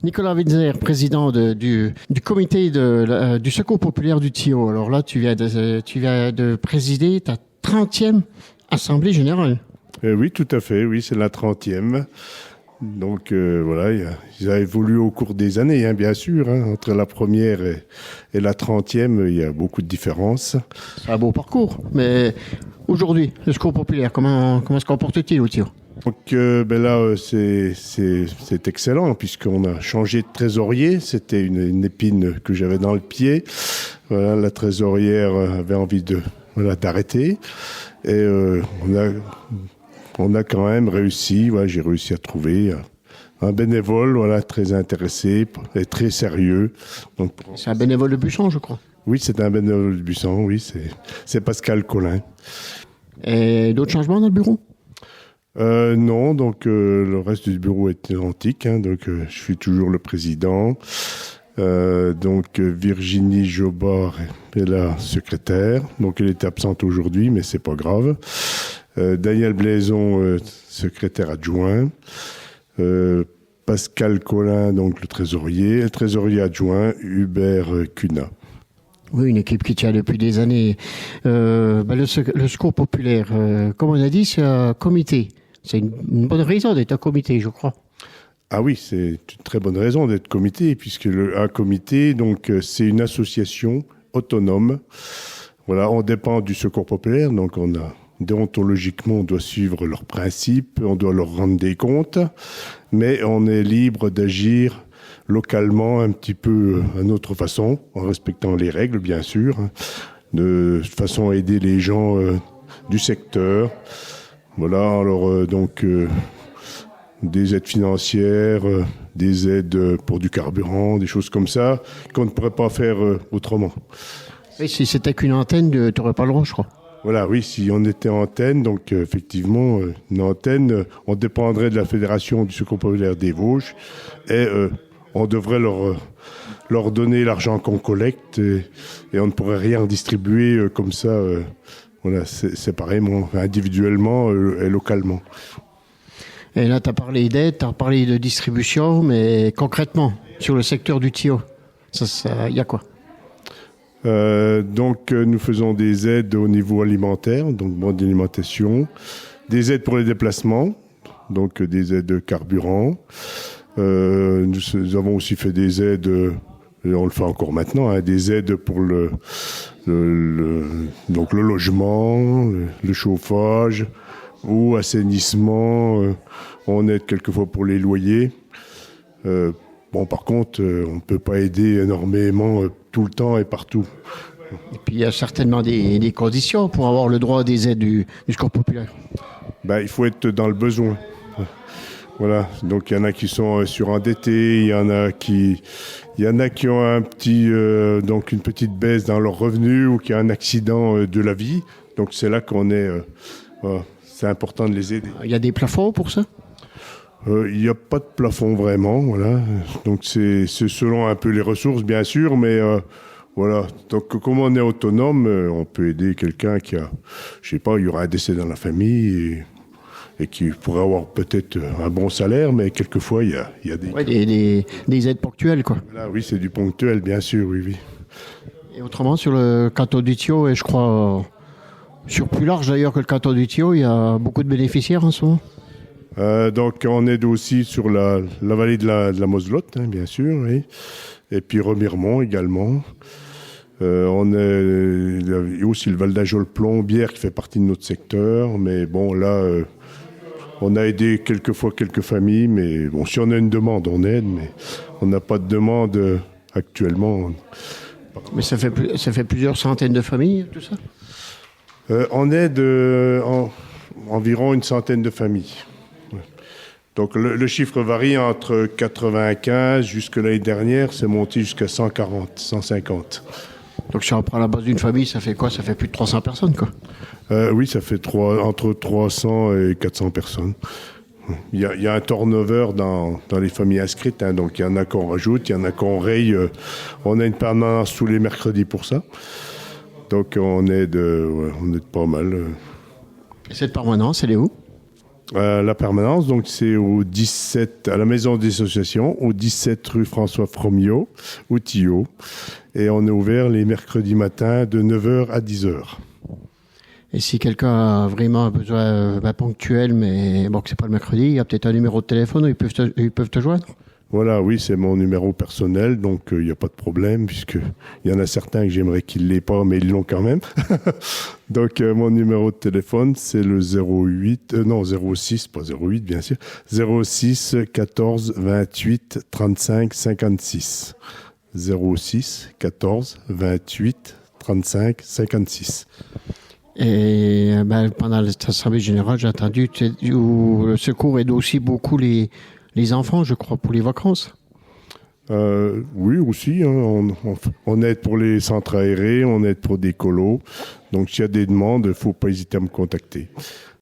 Nicolas Winzer, président du comité du Secours populaire du Thio. Alors là, tu viens de présider ta 30e Assemblée générale. Oui, tout à fait, oui, c'est la 30e. Donc voilà, ils ont évolué au cours des années, hein, bien sûr. Hein, entre la première et la 30e, il y a beaucoup de différences. C'est un beau parcours. Mais aujourd'hui, le Secours populaire, comment se comporte-t-il au Thio? Donc là, c'est excellent puisqu'on a changé de trésorier. C'était une épine que j'avais dans le pied. Voilà, la trésorière avait envie d'arrêter. Et on a quand même réussi. Voilà, j'ai réussi à trouver un bénévole, voilà, très intéressé et très sérieux. Donc, c'est un bénévole de Buisson, je crois. Oui, c'est un bénévole de Buisson. Oui, c'est Pascal Collin. Et d'autres changements dans le bureau? Non, donc le reste du bureau est identique, hein, donc je suis toujours le président. Donc Virginie Jobard est la secrétaire, donc elle est absente aujourd'hui, mais c'est pas grave. Daniel Blaison, secrétaire adjoint. Pascal Collin, donc le trésorier adjoint, Hubert Cunat. Oui, une équipe qui tient depuis des années. Le Secours populaire, comme on a dit, c'est un comité. C'est une bonne raison d'être un comité, je crois. Ah oui, c'est une très bonne raison d'être comité, puisque un comité, donc, c'est une association autonome. Voilà, on dépend du Secours populaire, donc déontologiquement, on doit suivre leurs principes, on doit leur rendre des comptes, mais on est libre d'agir localement un petit peu à notre façon, en respectant les règles, bien sûr, de façon à aider les gens du secteur. Voilà, alors des aides financières, des aides pour du carburant, des choses comme ça, qu'on ne pourrait pas faire autrement. Et si c'était qu'une antenne, tu n'aurais pas le droit, je crois. Voilà, oui, si on était antenne, donc effectivement, une antenne, on dépendrait de la Fédération du Secours populaire des Vosges et on devrait leur donner l'argent qu'on collecte et on ne pourrait rien distribuer comme ça. Voilà, séparément, individuellement et localement. Et là, tu as parlé d'aide, tu as parlé de distribution, mais concrètement, sur le secteur du Thio, il y a quoi? Donc, nous faisons des aides au niveau alimentaire, donc bon, d'alimentation, des aides pour les déplacements, donc des aides de carburant. Nous avons aussi fait des aides, et on le fait encore maintenant, hein, des aides pour donc le logement, le chauffage ou assainissement. On aide quelquefois pour les loyers. Par contre, on ne peut pas aider énormément tout le temps et partout. Et puis il y a certainement des conditions pour avoir le droit des aides du Secours populaire. Il faut être dans le besoin. Voilà, donc il y en a qui sont surendettés, il y en a qui ont une petite baisse dans leurs revenus ou qui ont un accident de la vie. Donc c'est là qu'on est, c'est important de les aider. Il y a des plafonds pour ça? Il n'y a pas de plafond vraiment, voilà. Donc c'est selon un peu les ressources bien sûr, mais voilà. Donc comme on est autonome, on peut aider quelqu'un qui a, je sais pas, il y aura un décès dans la famille et qui pourrait avoir peut-être un bon salaire, mais quelquefois, il y a des aides ponctuelles, quoi. Voilà, oui, c'est du ponctuel, bien sûr, oui. Et autrement, sur le canton du Thio, et je crois, sur plus large d'ailleurs que le canton du Thio, il y a beaucoup de bénéficiaires en ce moment. Donc, on aide aussi sur la vallée de la Moselotte, hein, bien sûr, oui. Et puis Remiremont également. On a aussi le Val d'Ajol-Plombières qui fait partie de notre secteur, mais bon, là... on a aidé quelquefois quelques familles, mais bon, si on a une demande, on aide, mais on n'a pas de demande actuellement. Mais ça fait plusieurs centaines de familles, tout ça? On aide environ une centaine de familles. Donc le chiffre varie entre 95, jusque l'année dernière, c'est monté jusqu'à 140, 150. Donc si on prend la base d'une famille, ça fait quoi? Ça fait plus de 300 personnes, quoi. Oui, ça fait entre 300 et 400 personnes. Il y a un turnover dans les familles inscrites, hein, donc il y en a qu'on rajoute, il y en a qu'on raye. On a une permanence tous les mercredis pour ça. Donc on aide pas mal. Et cette permanence, elle est où? La permanence, donc c'est au 17, à la maison des associations, au 17 rue François Fromiot, au Tillot. Et on est ouvert les mercredis matins de 9h à 10h. Et si quelqu'un a vraiment un besoin ponctuel, mais bon, que c'est pas le mercredi, il y a peut-être un numéro de téléphone où ils peuvent te joindre? Voilà, oui, c'est mon numéro personnel, donc il n'y a pas de problème, puisque il y en a certains que j'aimerais qu'ils ne l'aient pas, mais ils l'ont quand même. Donc mon numéro de téléphone, c'est le 06, pas 08 bien sûr, 06 14 28 35 56. 06 14 28 35 56. Et pendant l'Assemblée générale, j'ai entendu où le secours aide aussi beaucoup les enfants, je crois, pour les vacances. Oui, aussi. Hein, on aide pour les centres aérés, on aide pour des colos. Donc, s'il y a des demandes, il ne faut pas hésiter à me contacter.